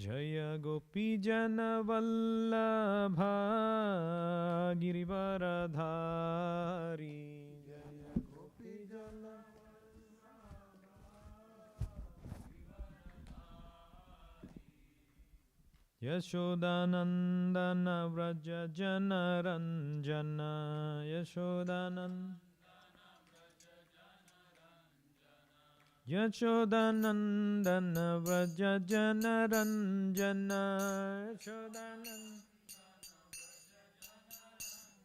Jaya Gopi Jana Vallabha Girivaradhari Jaya Gopi Jana Yashodanandana Vraja Jana Ranjana Yashodanand Yashodanandana Vraja Jana Ranjana Yashodanand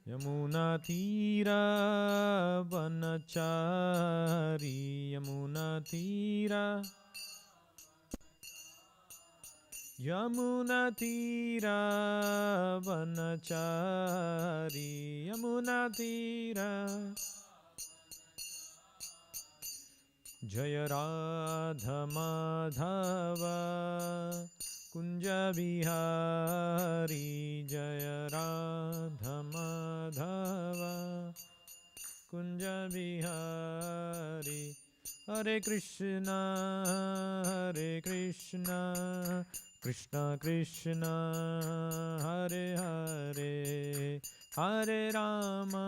Yamuna Tira Vanachari Yamuna Tira Yamuna Tira Vanachari Yamuna Tira Jaya Radha Madhava Kunja Bihari Jaya Radha Madhava Kunja Bihari Hare Krishna Krishna Krishna Hare Hare Hare Rama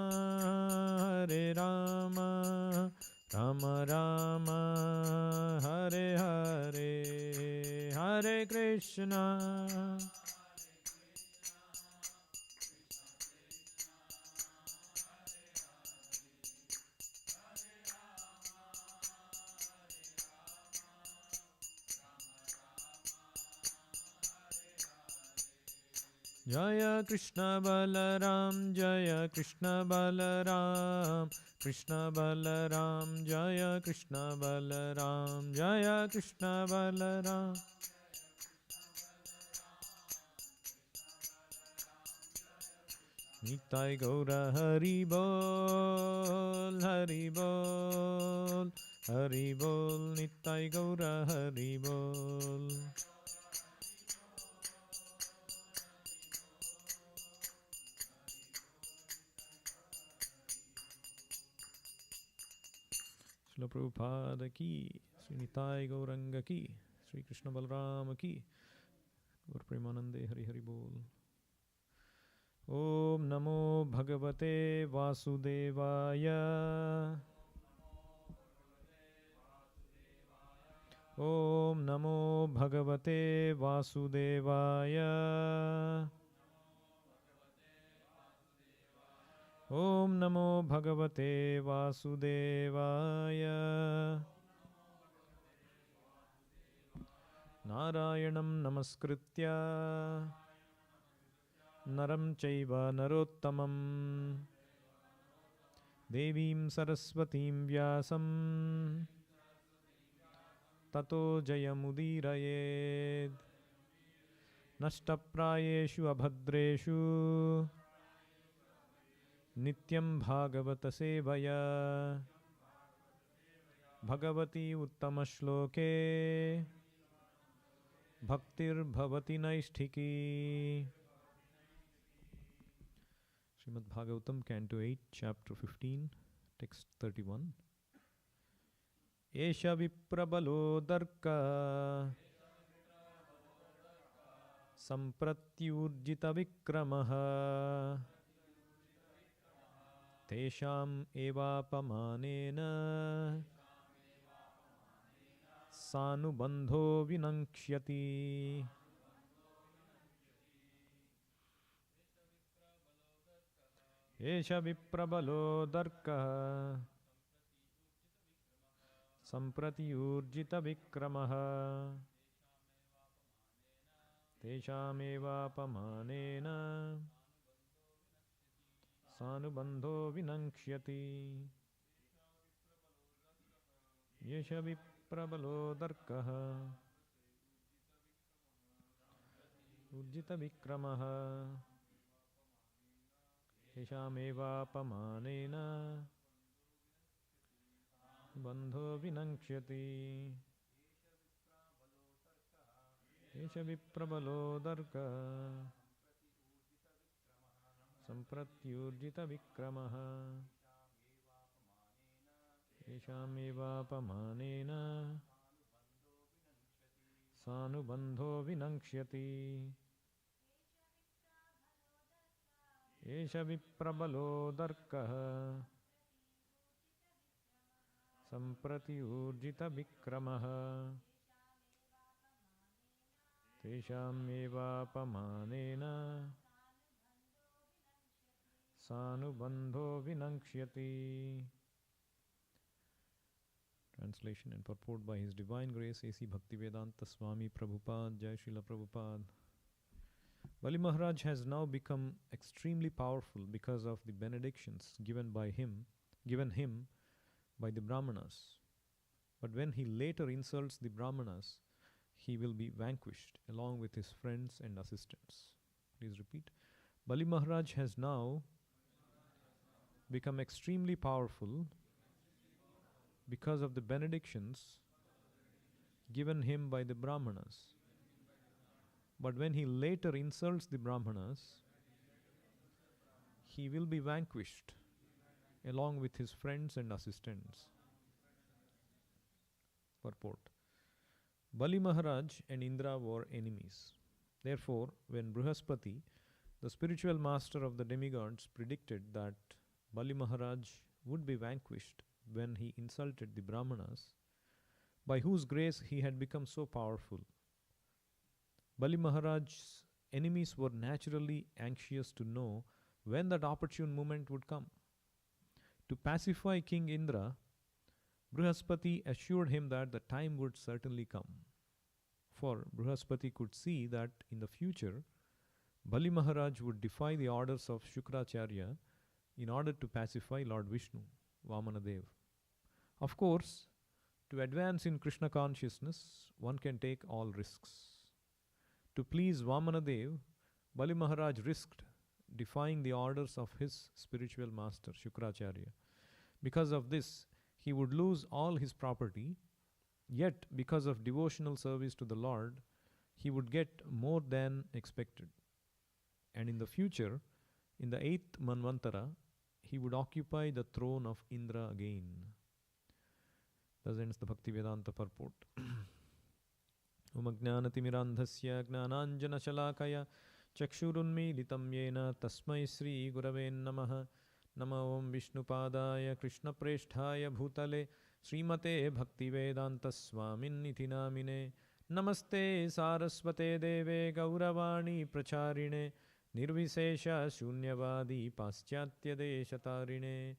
Rama Rama Hare Hare Hare Krishna Jaya Krishna Balaram Jaya Krishna Balaram Krishna Balaram Jaya Krishna Balaram Jaya Krishna Balaram Nitai Gaura Hari Bol Hari Bol Hari Bol Nitai Gaura Hari Bol Srila Prabhupada ki, Sri Nitai Gauranga ki, Sri Krishna Balram ki, Gaur Premanande Hari Hari Bol. Om Namo Bhagavate Vasudevaya. Om Namo Bhagavate Vasudevaya. Om Namo Bhagavate Vasudevaya. Narayanam Namaskritya Naram Chaiva Narottamam Devim Saraswatim Vyasam Tato Jayamudirayed Nashtaprayeshu Abhadreshu Nityam Bhagavata Sevaya Bhagavati Uttama Shloke Bhaktir Bhavati Naisthiki. Srimad Bhagavatam, Canto 8, Chapter 15, Text 31. Esha Viprabalo Darka Sampratyurjita Vikramaha Tesham Evapamanena Sanubandho Vinankshati. Esha Viprabalo Darka Sampratyurjita Vikramaha Teshameva Pamanena Sanubandho Vinankshati. Yesha Viprabalo Darkaha Urjita Vikramaha Teshameva Pamanena Bandho Vinankshati. Yesha Viprabalo Darka Sampratyurjita Vikramaha Teshameva Pamanena Sanubandho vinakshyati. Esha viprabalo darkaha. Samprati urjita vikramaha. Tesham eva pamanena. Sanubandho vinakshyati. Translation and purport by His Divine Grace A.C. Bhaktivedanta Swami Prabhupada, Jai Srila Prabhupada. Bali Maharaj has now become extremely powerful because of the benedictions given him by the Brahmanas. But when he later insults the Brahmanas, he will be vanquished along with his friends and assistants. Please repeat. Bali Maharaj has now become extremely powerful because of the benedictions given him by the Brahmanas. But when he later insults the Brahmanas, he will be vanquished along with his friends and assistants. Purport. Bali Maharaj and Indra were enemies. Therefore, when Brihaspati, the spiritual master of the demigods, predicted that Bali Maharaj would be vanquished when he insulted the Brahmanas, by whose grace he had become so powerful, Bali Maharaj's enemies were naturally anxious to know when that opportune moment would come. To pacify King Indra, Brihaspati assured him that the time would certainly come. For Brihaspati could see that in the future, Bali Maharaj would defy the orders of Shukracharya in order to pacify Lord Vishnu, Vamanadev. Of course, to advance in Krishna consciousness, one can take all risks. To please Vamanadev, Bali Maharaj risked defying the orders of his spiritual master, Shukracharya. Because of this, he would lose all his property, yet because of devotional service to the Lord, he would get more than expected. And in the future, in the 8th Manvantara, he would occupy the throne of Indra again. Thus ends the Bhaktivedanta purport. Om Ajnanatimirandhasya Gnananjanashalakaya Chakshurunmilitam Yena Tasmai Sri Gurave Namaha. Nama Om Vishnupadaya Krishna Preshthaya Bhutale Srimate Bhaktivedanta Swaminiti Namine. Namaste Saraswate Deve Gauravani Pracharine Nirvisesha Shunyavadi Paschatya Deshatarine.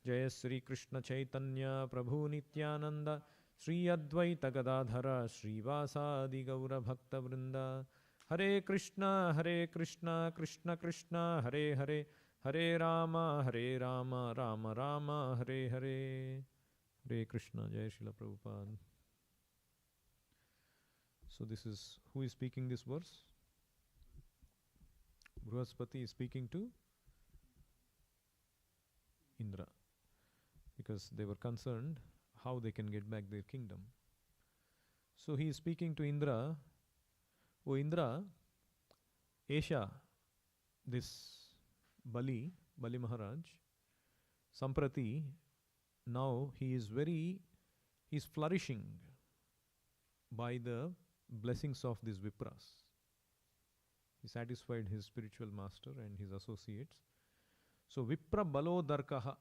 Jaya Sri Krishna Chaitanya Prabhu Nityananda Sri Advaita Gadadhara Srivasadi Gaura Bhakta Vrinda. Hare Krishna Krishna Krishna Hare Hare Hare Rama Rama Rama Hare Hare. Hare Krishna. Jai Srila Prabhupada. So this is, who is speaking this verse? Brihaspati is speaking to Indra, because they were concerned how they can get back their kingdom. So he is speaking to Indra. O Indra, Esha, this Bali Maharaj, Samprati, now he is flourishing by the blessings of these Vipras. He satisfied his spiritual master and his associates. So Vipra Balo Darkaha,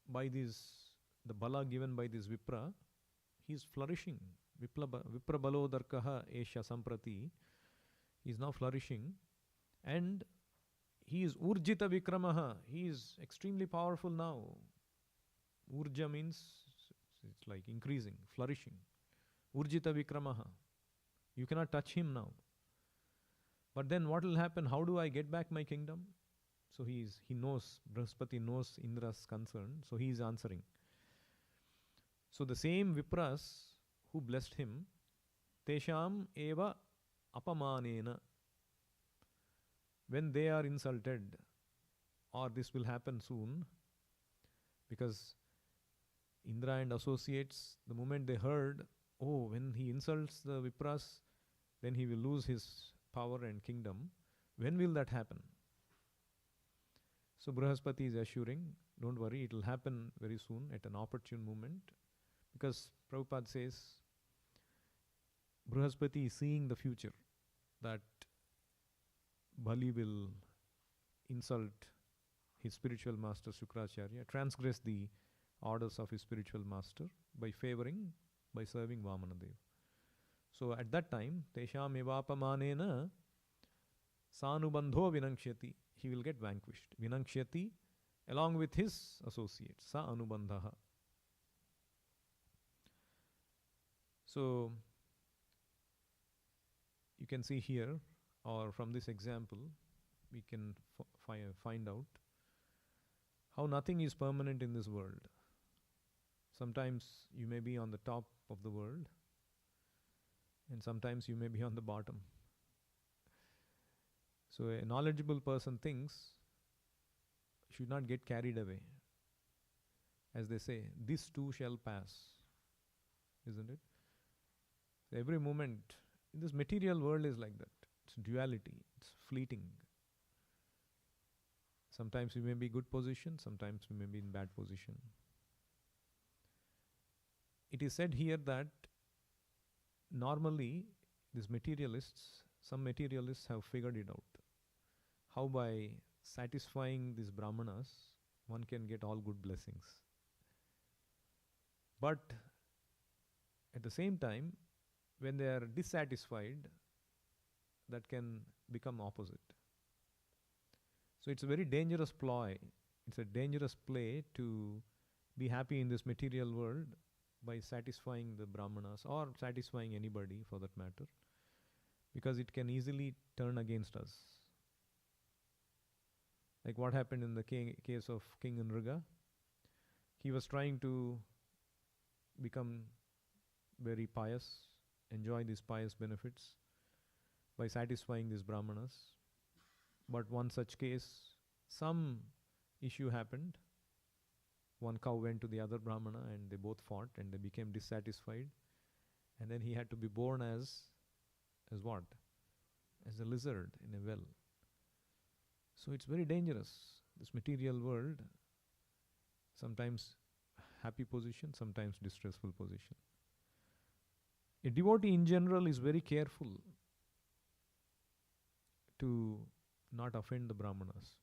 by the Bala given by this Vipra, he is flourishing. Vipra Balo Darkaha Esha Samprati, he is now flourishing, and he is Urjita Vikramaha, he is extremely powerful now. Urja means it's like increasing, flourishing. Urjita Vikramaha, you cannot touch him now. But then what will happen? How do I get back my kingdom? So he knows, Brihaspati knows Indra's concern, so he is answering. So the same Vipras who blessed him, Tesham eva apamanena, when they are insulted, or this will happen soon, because Indra and associates, the moment they heard, oh, when he insults the Vipras, then he will lose his power and kingdom. When will that happen? So Brihaspati is assuring, don't worry, it will happen very soon at an opportune moment. Because Prabhupada says, Brihaspati is seeing the future, that Bali will insult his spiritual master Shukracharya, transgress the orders of his spiritual master by serving Vamanadev. So at that time, Tesham evapamanena sanubandho vinakshyati. He will get vanquished. Vinakshyati along with his associates. Sa anubandhaha. So you can see here, or from this example, we can find out how nothing is permanent in this world. Sometimes you may be on the top of the world, and sometimes you may be on the bottom. So a knowledgeable person thinks, should not get carried away. As they say, this too shall pass, isn't it? So every moment in this material world is like that. It's duality, it's fleeting. Sometimes we may be good position, sometimes we may be in bad position. It is said here that normally some materialists have figured it out. How by satisfying these brahmanas, one can get all good blessings. But at the same time, when they are dissatisfied, that can become opposite. So it's a very dangerous ploy. It's a dangerous play to be happy in this material world by satisfying the brahmanas or satisfying anybody for that matter, because it can easily turn against us. Like what happened in the case of King Nriga. He was trying to become very pious, enjoy these pious benefits by satisfying these brahmanas. But one such case, some issue happened. One cow went to the other brahmana and they both fought and they became dissatisfied. And then he had to be born as what? As a lizard in a well. So it's very dangerous, this material world. Sometimes happy position, sometimes distressful position. A devotee in general is very careful to not offend the brahmanas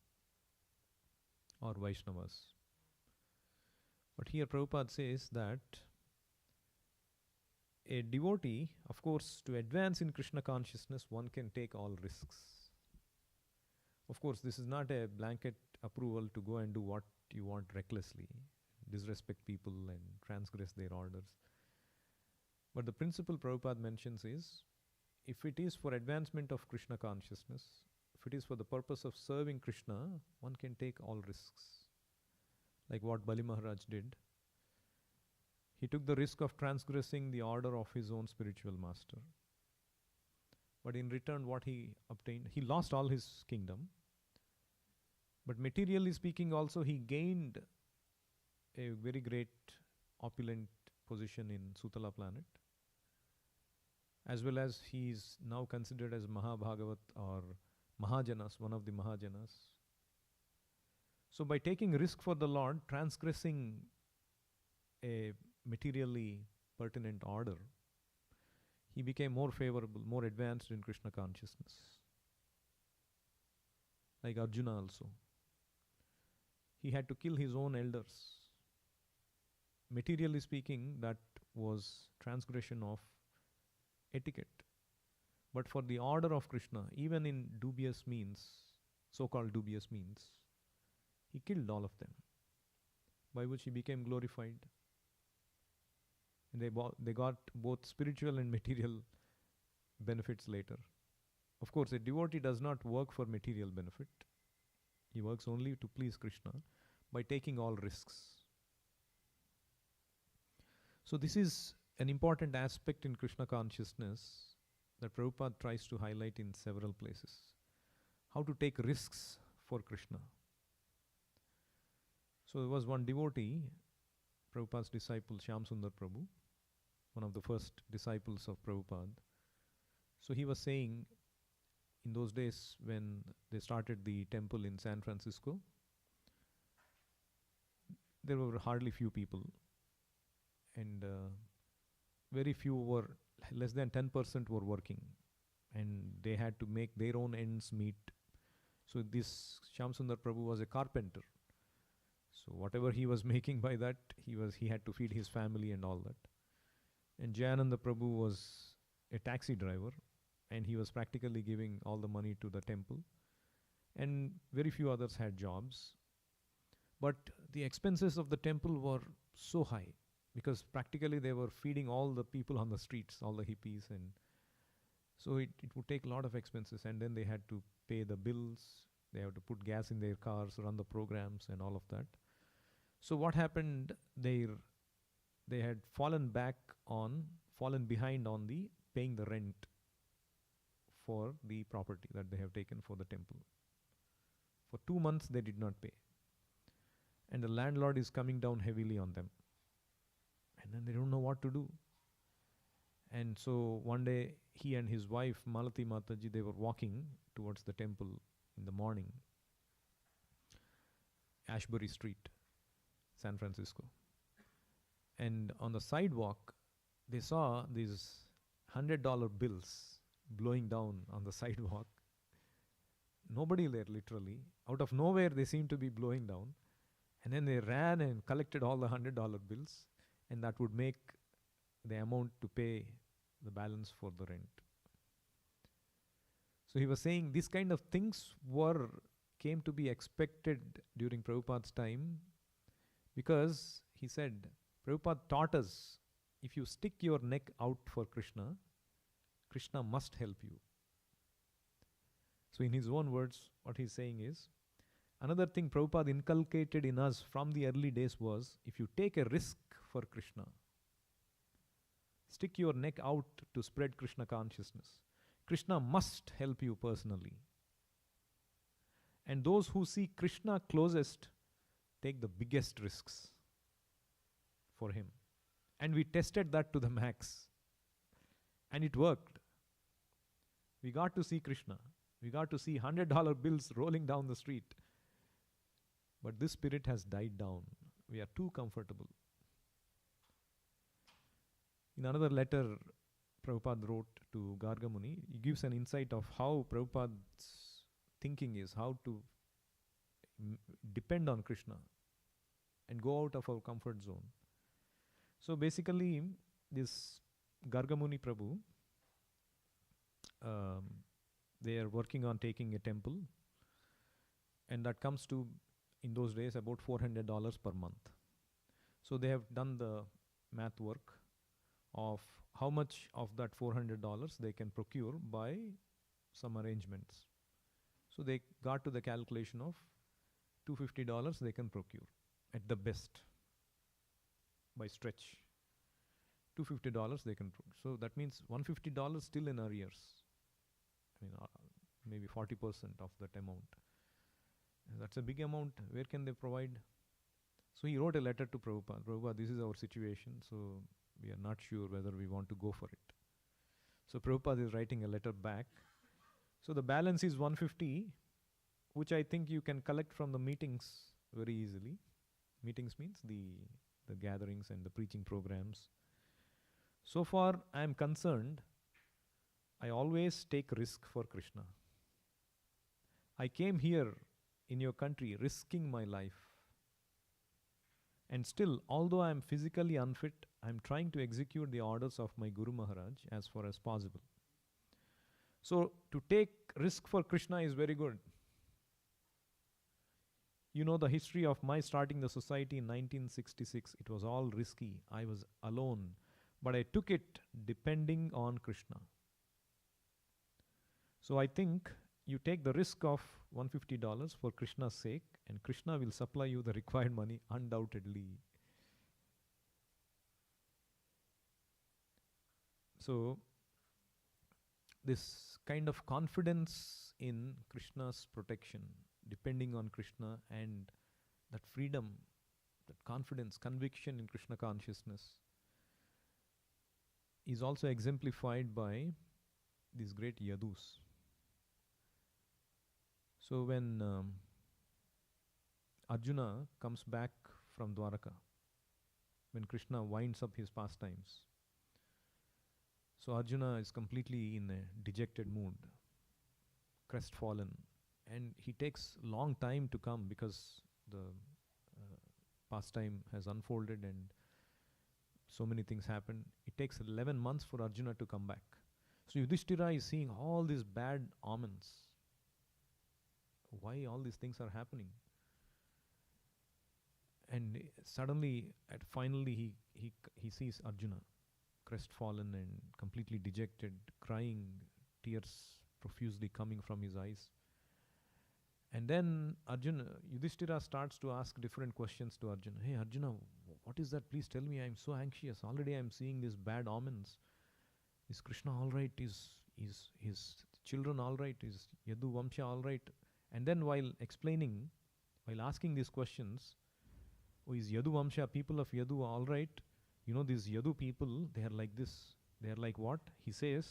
or Vaishnavas. But here Prabhupada says that a devotee, of course, to advance in Krishna consciousness, one can take all risks. Of course, this is not a blanket approval to go and do what you want recklessly, disrespect people and transgress their orders. But the principle Prabhupada mentions is, if it is for advancement of Krishna consciousness, if it is for the purpose of serving Krishna, one can take all risks. Like what Bali Maharaj did. He took the risk of transgressing the order of his own spiritual master. But in return, what he obtained, he lost all his kingdom. But materially speaking also, he gained a very great opulent position in Sutala planet. As well as he is now considered as Mahabhagavat or Mahajanas, one of the Mahajanas. So by taking risk for the Lord, transgressing a materially pertinent order, he became more favorable, more advanced in Krishna consciousness. Like Arjuna also. He had to kill his own elders. Materially speaking, that was transgression of etiquette. But for the order of Krishna, even in dubious means, so-called dubious means, he killed all of them, by which he became glorified. And they got both spiritual and material benefits later. Of course, a devotee does not work for material benefit. He works only to please Krishna by taking all risks. So this is an important aspect in Krishna consciousness that Prabhupada tries to highlight in several places. How to take risks for Krishna. So there was one devotee, Prabhupada's disciple Shyam Sundar Prabhu, one of the first disciples of Prabhupada. So he was saying, in those days when they started the temple in San Francisco, there were hardly few people, and very few were less than 10% were working, and they had to make their own ends meet. So this Shyam Sundar Prabhu was a carpenter. So whatever he was making by that, he had to feed his family and all that. And Jayananda Prabhu was a taxi driver, and he was practically giving all the money to the temple. And very few others had jobs. But the expenses of the temple were so high because practically they were feeding all the people on the streets, all the hippies, and so it would take a lot of expenses. And then they had to pay the bills, they have to put gas in their cars, run the programs, and all of that. So what happened? They had fallen behind on the paying the rent for the property that they have taken for the temple. For 2 months they did not pay, and the landlord is coming down heavily on them, and then they don't know what to do. And so one day he and his wife Malati Mataji, they were walking towards the temple in the morning, Ashbury Street, San Francisco. And on the sidewalk, they saw these $100 bills blowing down on the sidewalk. Nobody there, literally. Out of nowhere, they seemed to be blowing down. And then they ran and collected all the $100 bills, and that would make the amount to pay the balance for the rent. So he was saying these kind of things came to be expected during Prabhupada's time, because he said, Prabhupada taught us, if you stick your neck out for Krishna, Krishna must help you. So in his own words, what he's saying is, another thing Prabhupada inculcated in us from the early days was, if you take a risk for Krishna, stick your neck out to spread Krishna consciousness, Krishna must help you personally. And those who see Krishna closest take the biggest risks for him. And we tested that to the max. And it worked. We got to see Krishna. We got to see $100 bills rolling down the street. But this spirit has died down. We are too comfortable. In another letter Prabhupada wrote to Garga Muni, he gives an insight of how Prabhupada's thinking is, how to depend on Krishna and go out of our comfort zone. So basically, this Garga Muni Prabhu, they are working on taking a temple, and that comes to, in those days, about $400 per month. So they have done the math work of how much of that $400 they can procure by some arrangements. So they got to the calculation of $250 they can procure at the best, by stretch. $250 they can procure. So that means $150 still in arrears. I mean, maybe 40% of that amount. And that's a big amount. Where can they provide? So he wrote a letter to Prabhupada. Prabhupada, this is our situation, so we are not sure whether we want to go for it. So Prabhupada is writing a letter back. So the balance is 150, which I think you can collect from the meetings very easily. Meetings means the gatherings and the preaching programs. So far I am concerned, I always take risk for Krishna. I came here in your country risking my life. And still, although I am physically unfit, I am trying to execute the orders of my Guru Maharaj as far as possible. So to take risk for Krishna is very good. You know the history of my starting the society in 1966. It was all risky. I was alone. But I took it depending on Krishna. So I think you take the risk of $150 for Krishna's sake, and Krishna will supply you the required money undoubtedly. So this kind of confidence in Krishna's protection, depending on Krishna, and that freedom, that confidence, conviction in Krishna consciousness is also exemplified by these great yadus. So when Arjuna comes back from Dwaraka, when Krishna winds up his pastimes, So Arjuna is completely in a dejected mood, crestfallen, and he takes long time to come because the pastime has unfolded and so many things happen. It takes 11 months for Arjuna to come back. So Yudhishthira is seeing all these bad omens. Why all these things are happening? And suddenly, finally, he sees Arjuna, crestfallen and completely dejected, crying, tears profusely coming from his eyes. And then Yudhishthira starts to ask different questions to Arjuna. Hey Arjuna, what is that? Please tell me. I'm so anxious. Already I'm seeing these bad omens. Is Krishna all right? Is his children all right? Is Yadu Vamsha all right? And then while asking these questions, is Yadu Vamsha, people of Yadu, all right? You know, these Yadu people, they are like this. They are like what? He says,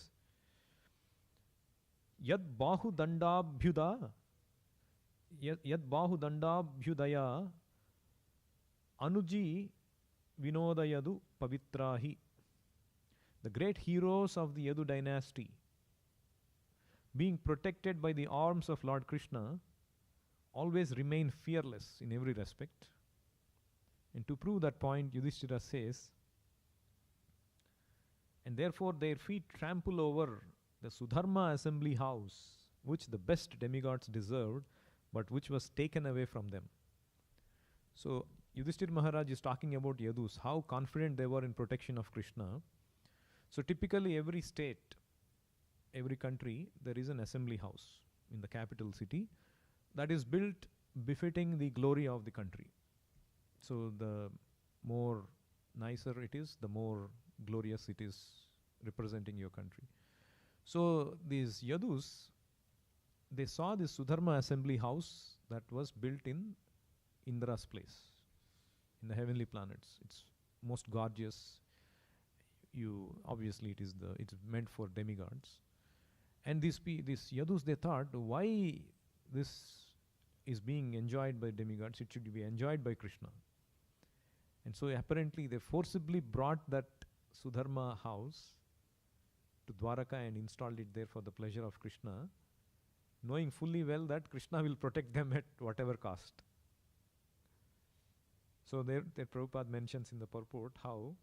Yad Bahu Dandabhyuda, Yad Bahu Dandabhyudaya, Anuji Vinodayadu Pavitrahi. The great heroes of the Yadu dynasty, being protected by the arms of Lord Krishna, always remain fearless in every respect. And to prove that point, Yudhishthira says, and therefore their feet trample over the Sudharma assembly house, which the best demigods deserved, but which was taken away from them. So Yudhishthira Maharaj is talking about Yadus, how confident they were in protection of Krishna. So typically every state, every country, there is an assembly house in the capital city that is built befitting the glory of the country. So the more nicer it is, the more glorious it is representing your country. So these Yadus, they saw this Sudharma assembly house that was built in Indra's place, in the heavenly planets. It's most gorgeous. Obviously it's meant for demigods. And these Yadus, they thought, why this is being enjoyed by demigods? It should be enjoyed by Krishna. And so apparently they forcibly brought that Sudharma house to Dwaraka and installed it there for the pleasure of Krishna, knowing fully well that Krishna will protect them at whatever cost. So there Prabhupada mentions in the purport how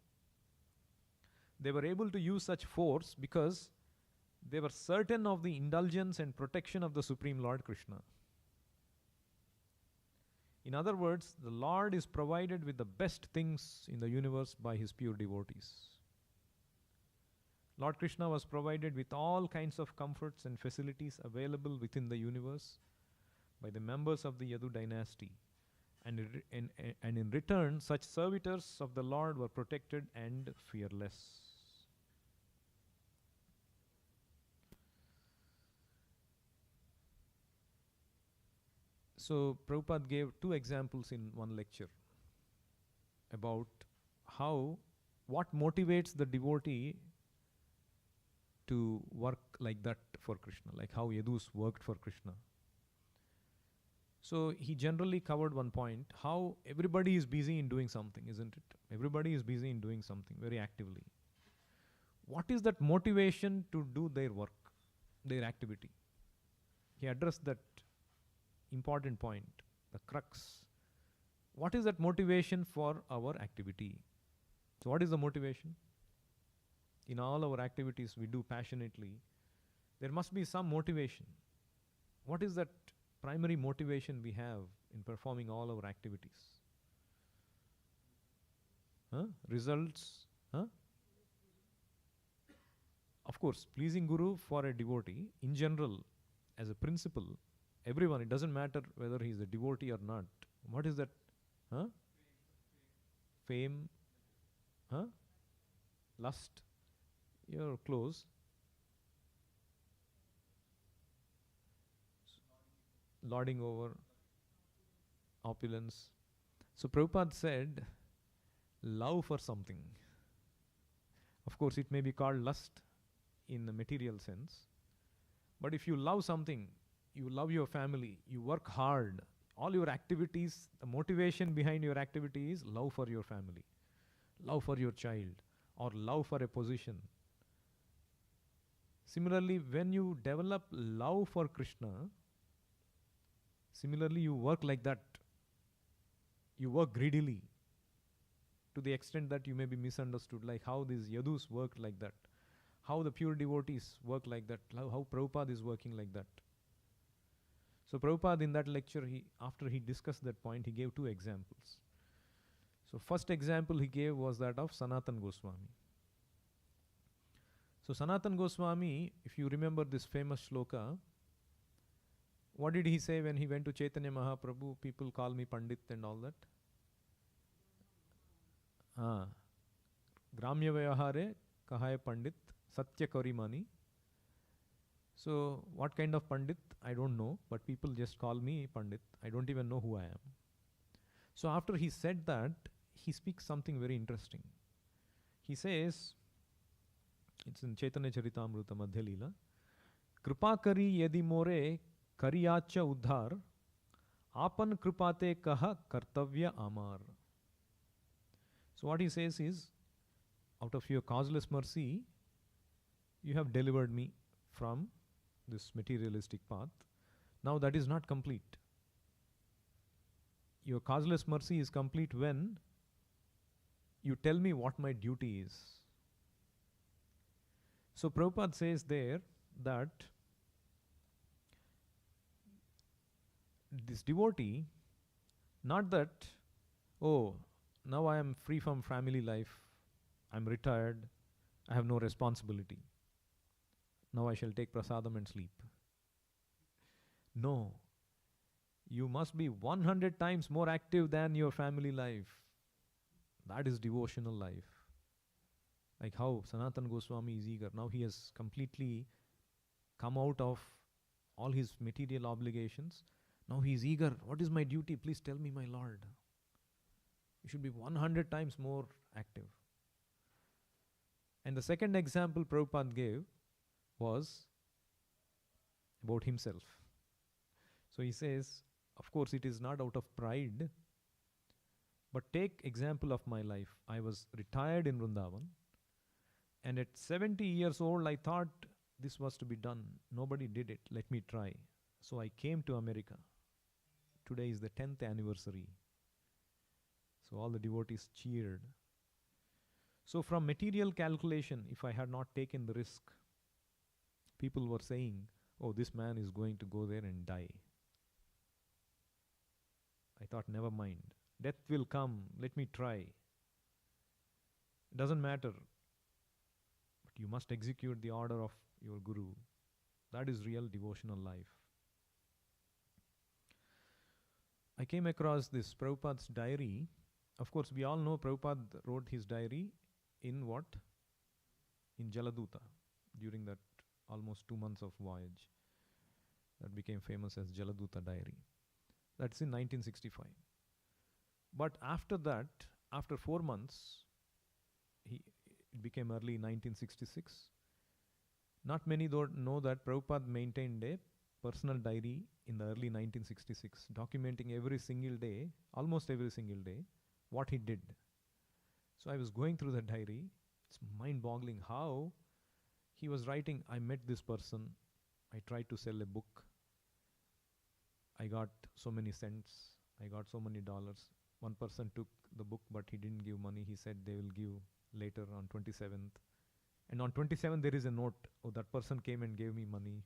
they were able to use such force because they were certain of the indulgence and protection of the Supreme Lord Krishna. In other words, the Lord is provided with the best things in the universe by his pure devotees. Lord Krishna was provided with all kinds of comforts and facilities available within the universe by the members of the Yadu dynasty. And in return, such servitors of the Lord were protected and fearless. So Prabhupada gave two examples in one lecture about what motivates the devotee to work like that for Krishna, like how Yadus worked for Krishna. So he generally covered one point, how everybody is busy in doing something, isn't it? Everybody is busy in doing something very actively. What is that motivation to do their work, their activity? He addressed that important point, the crux. What is that motivation for our activity? So what is the motivation? In all our activities we do passionately, there must be some motivation. What is that primary motivation we have in performing all our activities? Results? Of course, pleasing Guru for a devotee, in general, as a principle, everyone, it doesn't matter whether he is a devotee or not. What is that? Fame? Lust? You're close. Lording over. Opulence. So Prabhupada said, love for something. Of course, it may be called lust in the material sense. But if you love something, you love your family, you work hard, all your activities, the motivation behind your activity is love for your family, love for your child, or love for a position, Similarly, when you develop love for Krishna, similarly you work like that. You work greedily to the extent that you may be misunderstood, like how these yadus work like that, how the pure devotees work like that, how Prabhupada is working like that. So Prabhupada in that lecture, after he discussed that point, he gave two examples. So first example he gave was that of Sanatan Goswami. So Sanatan Goswami, if you remember this famous shloka, what did he say when he went to Chaitanya Mahaprabhu? People call me Pandit and all that. Gramya Vyahare Kahaye Pandit Satya Karimani. So what kind of Pandit? I don't know, but people just call me Pandit. I don't even know who I am. So after he said that, he speaks something very interesting. He says, it's in Chaitanya Charitamrita Madhya Leela, Kripa kari yedi more kariyacha udhar, apan kripate kaha kartavya amar. So what he says is, out of your causeless mercy, you have delivered me from this materialistic path. Now that is not complete. Your causeless mercy is complete when you tell me what my duty is. So Prabhupada says there that this devotee, not that, oh, now I am free from family life, I am retired, I have no responsibility. Now I shall take prasadam and sleep. No. You must be 100 times more active than your family life. That is devotional life. Like how Sanatan Goswami is eager. Now he has completely come out of all his material obligations. Now he is eager. What is my duty? Please tell me, my Lord. You should be 100 times more active. And the second example Prabhupada gave was about himself. So he says, of course it is not out of pride, but take example of my life. I was retired in Vrindavan, and at 70 years old I thought this was to be done. Nobody did it. Let me try. So I came to America. Today is the 10th anniversary. So all the devotees cheered. So from material calculation, if I had not taken the risk, people were saying, oh, this man is going to go there and die. I thought, never mind. Death will come. Let me try. It doesn't matter. But you must execute the order of your Guru. That is real devotional life. I came across this Prabhupada's diary. Of course, we all know Prabhupada wrote his diary in what? In Jaladuta, during that almost 2 months of voyage. That became famous as Jaladuta diary. That's in 1965. But after that, after 4 months, it became early 1966. Not many know that Prabhupada maintained a personal diary in the early 1966, documenting every single day, almost every single day, what he did. So I was going through the diary. It's mind-boggling how he was writing, I met this person, I tried to sell a book, I got so many cents, I got so many dollars. One person took the book but he didn't give money. He said they will give later on 27th. And on 27th there is a note, oh, that person came and gave me money.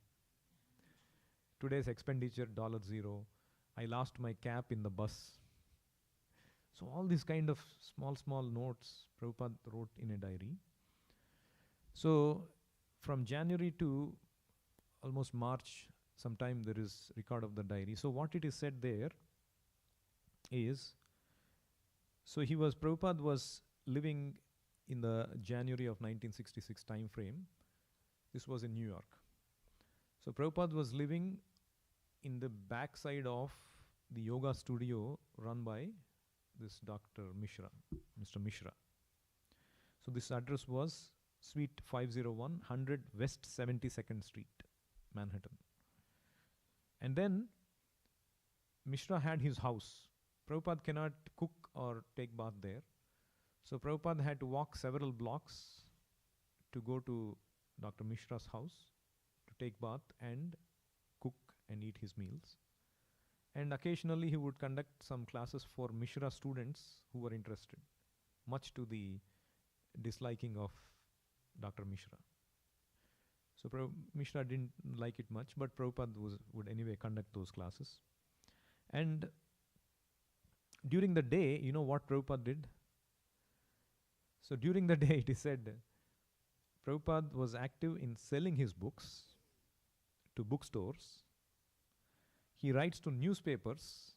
Today's expenditure $0. I lost my cap in the bus. So all these kind of small notes Prabhupada wrote in a diary. So from January to almost March, sometime there is record of the diary. So what it is said there is, so Prabhupada was living in the January of 1966 time frame. This was in New York. So Prabhupada was living in the backside of the yoga studio run by this Dr. Mishra, Mr. Mishra. So this address was Suite 501, 100 West 72nd Street, Manhattan. And then Mishra had his house. Prabhupada cannot cook or take bath there. So Prabhupada had to walk several blocks to go to Dr. Mishra's house. to take bath and cook and eat his meals. And occasionally he would conduct some classes for Mishra students who were interested, much to the disliking of Dr. Mishra. So Mishra didn't like it much, but Prabhupada would anyway conduct those classes. And during the day, you know what Prabhupada did? So during the day, it is said, Prabhupada was active in selling his books to bookstores. He writes to newspapers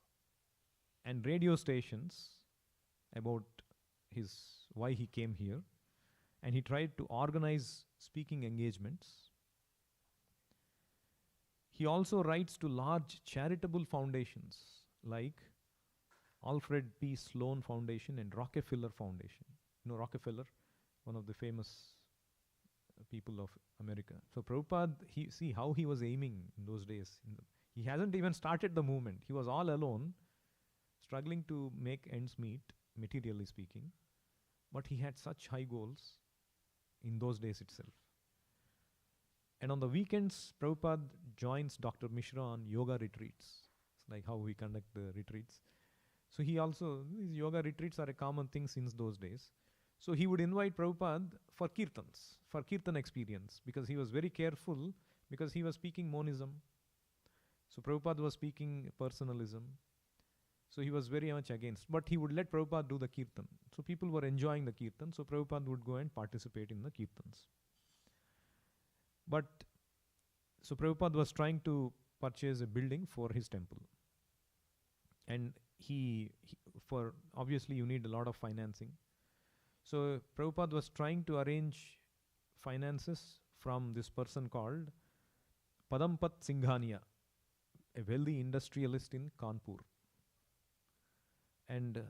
and radio stations about why he came here, and he tried to organize speaking engagements. He also writes to large charitable foundations like Alfred P. Sloan Foundation and Rockefeller Foundation. You know Rockefeller, one of the famous people of America. So Prabhupada, see how he was aiming in those days. He hasn't even started the movement. He was all alone, struggling to make ends meet, materially speaking. But he had such high goals in those days itself. And on the weekends, Prabhupada joins Dr. Mishra on yoga retreats. It's like how we conduct the retreats. So these yoga retreats are a common thing since those days. So he would invite Prabhupada for kirtans, for kirtan experience, because he was very careful, because he was speaking monism. So Prabhupada was speaking personalism. So he was very much against. But he would let Prabhupada do the kirtan. So people were enjoying the kirtan. So Prabhupada would go and participate in the kirtans. So Prabhupada was trying to purchase a building for his temple. And for obviously you need a lot of financing. So Prabhupada was trying to arrange finances from this person called Padampat Singhania, a wealthy industrialist in Kanpur. And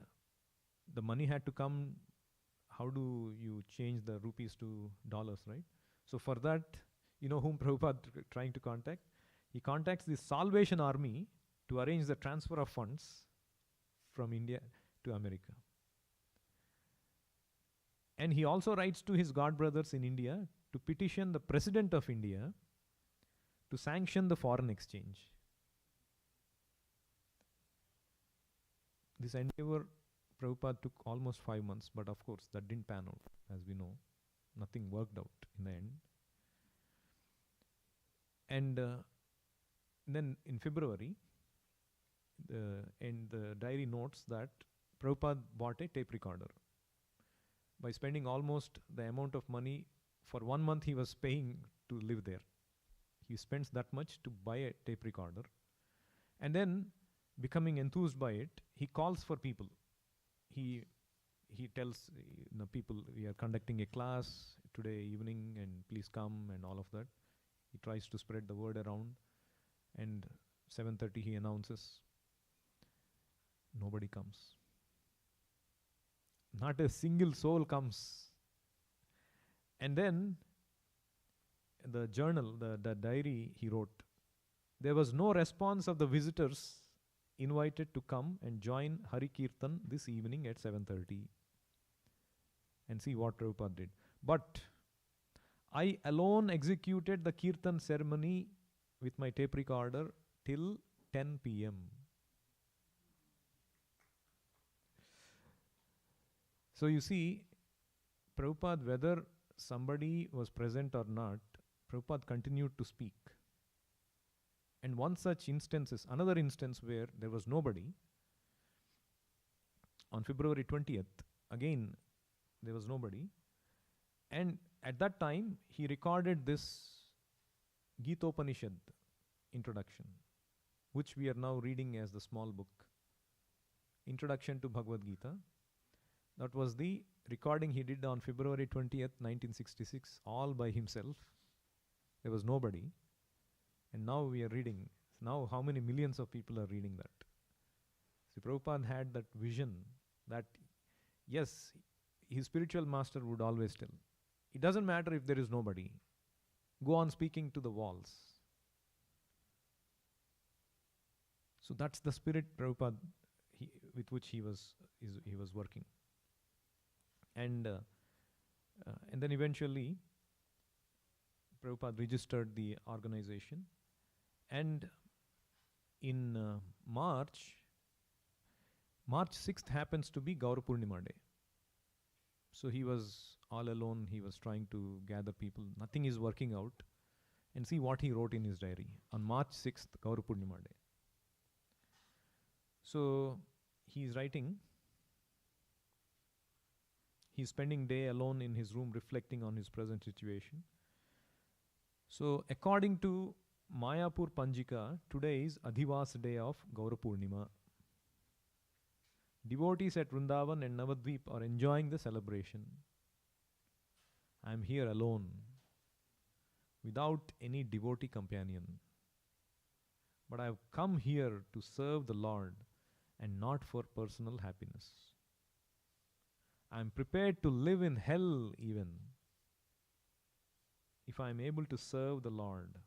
the money had to come. How do you change the rupees to dollars, right? So for that, you know whom Prabhupada trying to contact? He contacts the Salvation Army to arrange the transfer of funds from India to America. And he also writes to his god brothers in India to petition the President of India to sanction the foreign exchange. This endeavor, Prabhupada took almost 5 months, but of course that didn't pan out, as we know. Nothing worked out in the end. And then in February, the diary notes that Prabhupada bought a tape recorder. By spending almost the amount of money, for 1 month he was paying to live there. He spends that much to buy a tape recorder. And then, becoming enthused by it, he calls for people. He tells people, we are conducting a class today evening and please come and all of that. He tries to spread the word around, and 7:30 he announces, nobody comes. Not a single soul comes. And then the journal, the diary he wrote, there was no response of the visitors invited to come and join Hari Kirtan this evening at 7:30. And see what Prabhupada did. But I alone executed the Kirtan ceremony with my tape recorder till 10 p.m. So you see, Prabhupada, whether somebody was present or not, Prabhupada continued to speak. And one such instance is another instance where there was nobody. On February 20th, again, there was nobody. And at that time, he recorded this Gita-Upanishad introduction, which we are now reading as the small book, Introduction to Bhagavad Gita. That was the recording he did on February 20th, 1966, all by himself. There was nobody. And now we are reading. Now how many millions of people are reading that? See, Prabhupada had that vision that, yes, his spiritual master would always tell, it doesn't matter if there is nobody. Go on speaking to the walls. So that's the spirit Prabhupada with which he was working. And then eventually, Prabhupada registered the organization. And in March 6th happens to be Gaura Purnima Day. So he was all alone. He was trying to gather people. Nothing is working out. And see what he wrote in his diary on March 6th, Gaura Purnima Day. So he's writing, he's spending day alone in his room reflecting on his present situation. So according to Mayapur Panjika, today is Adhivas day of Gaura Purnima. Devotees at Vrindavan and Navadvip are enjoying the celebration. I am here alone, without any devotee companion. But I have come here to serve the Lord and not for personal happiness. I am prepared to live in hell even if I am able to serve the Lord.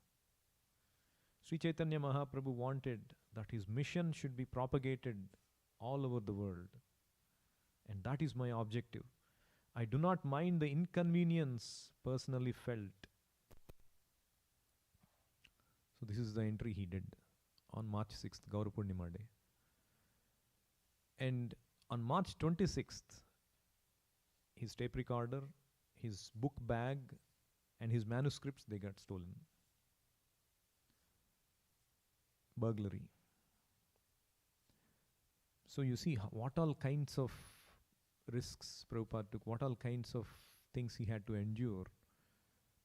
Sri Chaitanya Mahaprabhu wanted that his mission should be propagated all over the world. And that is my objective. I do not mind the inconvenience personally felt. So this is the entry he did on March 6th, Gaura Purnima Day. And on March 26th, his tape recorder, his book bag, and his manuscripts, they got stolen. Burglary. So you see what all kinds of risks Prabhupada took, what all kinds of things he had to endure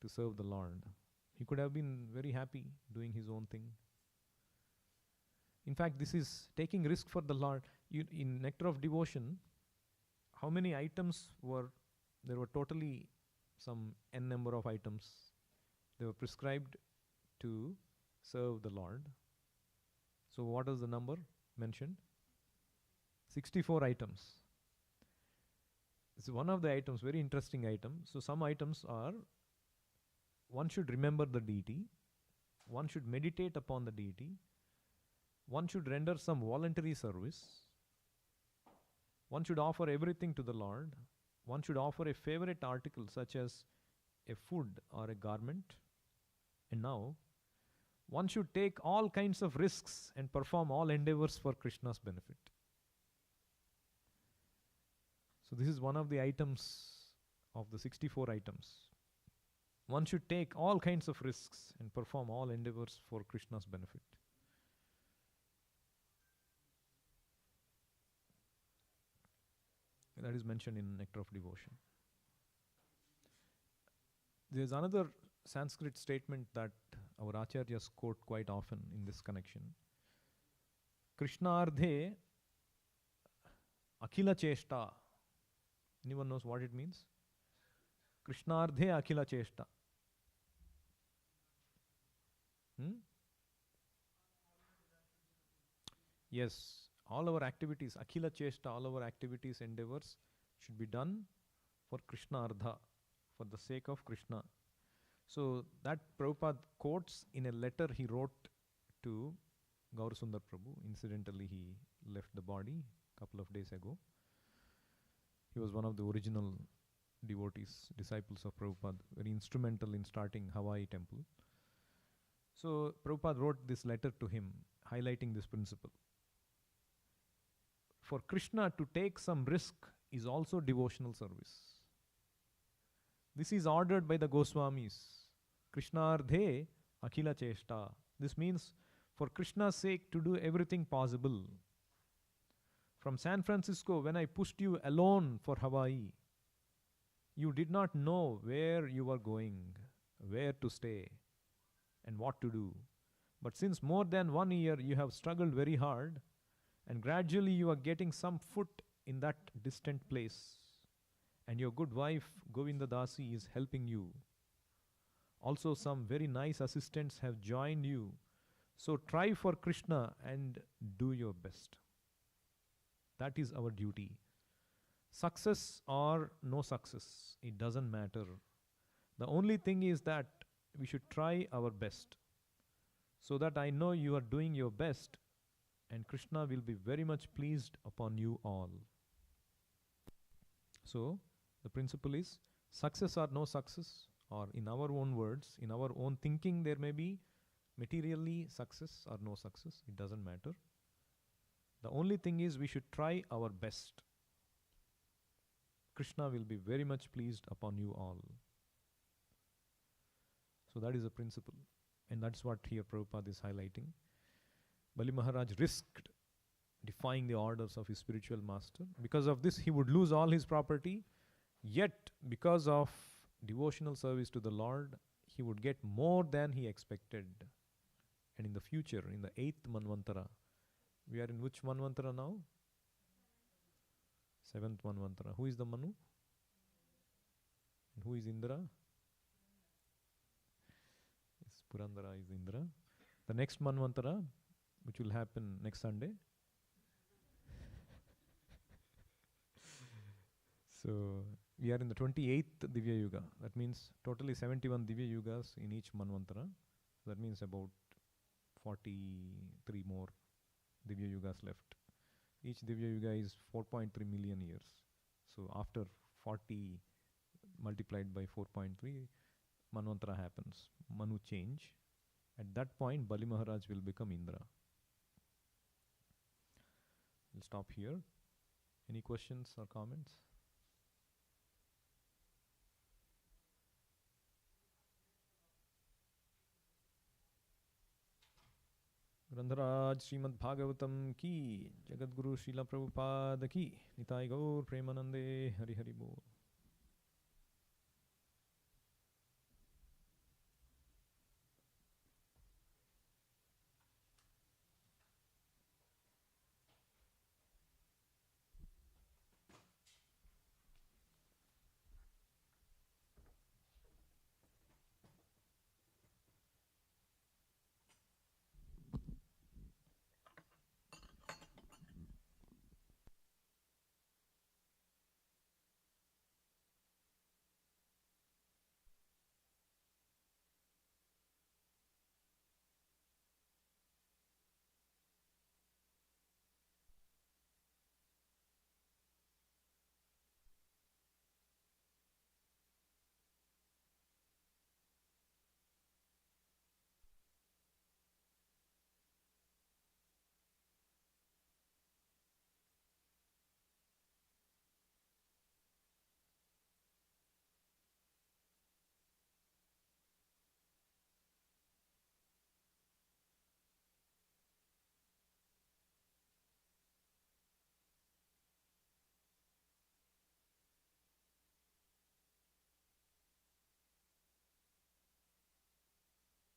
to serve the Lord. He could have been very happy doing his own thing. In fact, this is taking risk for the Lord. In Nectar of Devotion, how many items were, there were totally some n number of items. They were prescribed to serve the Lord. So what is the number mentioned? 64 items. It's one of the items, very interesting item. So some items are, one should remember the deity, one should meditate upon the deity, one should render some voluntary service, one should offer everything to the Lord, one should offer a favorite article such as a food or a garment, and now one should take all kinds of risks and perform all endeavors for Krishna's benefit. So this is one of the items of the 64 items. One should take all kinds of risks and perform all endeavors for Krishna's benefit. That is mentioned in Nectar of Devotion. There is another Sanskrit statement that our acharyas quote quite often in this connection. Krishnardhe Akhila Cheshta. Anyone knows what it means? Krishnardhe Akhila Cheshta. Yes, all our activities, Akhila Cheshta, all our activities, endeavors should be done for Krishna Ardha, for the sake of Krishna. So that Prabhupada quotes in a letter he wrote to Gaurasundar Prabhu. Incidentally, he left the body a couple of days ago. He was one of the original devotees, disciples of Prabhupada, very instrumental in starting Hawaii temple. So Prabhupada wrote this letter to him, highlighting this principle. For Krishna to take some risk is also devotional service. This is ordered by the Goswamis. Krishnardhe Akhila Cheshta. This means for Krishna's sake to do everything possible. From San Francisco, when I pushed you alone for Hawaii, you did not know where you were going, where to stay, and what to do. But since more than 1 year you have struggled very hard, and gradually you are getting some foot in that distant place, and your good wife Govinda Dasi is helping you. Also some very nice assistants have joined you. So try for Krishna and do your best. That is our duty. Success or no success, it doesn't matter. The only thing is that we should try our best, so that I know you are doing your best, and Krishna will be very much pleased upon you all. So, the principle is, success or no success, or in our own words, in our own thinking, there may be materially success or no success. It doesn't matter. The only thing is we should try our best. Krishna will be very much pleased upon you all. So that is a principle. And that's what here Prabhupada is highlighting. Bali Maharaj risked defying the orders of his spiritual master. Because of this, he would lose all his property. Yet, because of devotional service to the Lord, he would get more than he expected. And in the future, in the 8th Manvantara, we are in which Manvantara now? 7th Manvantara. Who is the Manu? And who is Indra? Yes, Purandara is Indra. The next Manvantara, which will happen next Sunday. So, we are in the 28th Divya Yuga. That means totally 71 Divya Yugas in each Manvantara. That means about 43 more Divya Yugas left. Each Divya Yuga is 4.3 million years. So after 40 multiplied by 4.3, Manvantara happens. Manu change. At that point, Bali Maharaj will become Indra. We'll stop here. Any questions or comments? ग्रंथराज Shrimad Bhagavatam की, जगद्गुरु श्रीला प्रभुपाद की, निताई गौर प्रेमानंदे, हरि हरि बोल.